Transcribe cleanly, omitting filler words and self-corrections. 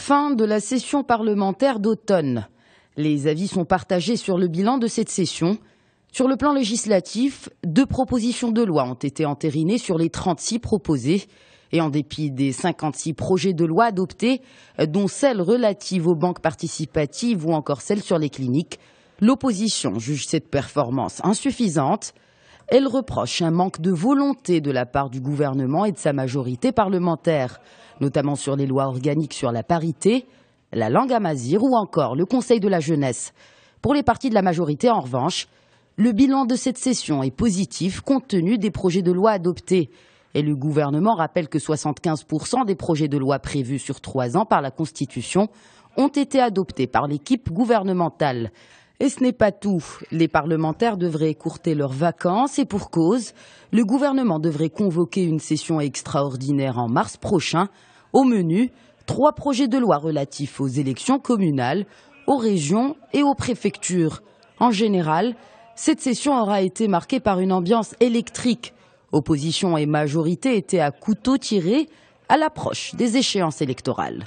Fin de la session parlementaire d'automne. Les avis sont partagés sur le bilan de cette session. Sur le plan législatif, 2 propositions de loi ont été entérinées sur les 36 proposées. Et en dépit des 56 projets de loi adoptés, dont celle relative aux banques participatives ou encore celle sur les cliniques, l'opposition juge cette performance insuffisante. Elle reproche un manque de volonté de la part du gouvernement et de sa majorité parlementaire, notamment sur les lois organiques sur la parité, la langue amazigh ou encore le Conseil de la jeunesse. Pour les partis de la majorité, en revanche, le bilan de cette session est positif compte tenu des projets de loi adoptés. Et le gouvernement rappelle que 75% des projets de loi prévus sur 3 ans par la Constitution ont été adoptés par l'équipe gouvernementale. Et ce n'est pas tout. Les parlementaires devraient écourter leurs vacances et pour cause, le gouvernement devrait convoquer une session extraordinaire en mars prochain. Au menu, 3 projets de loi relatifs aux élections communales, aux régions et aux préfectures. En général, cette session aura été marquée par une ambiance électrique. Opposition et majorité étaient à couteau tiré à l'approche des échéances électorales.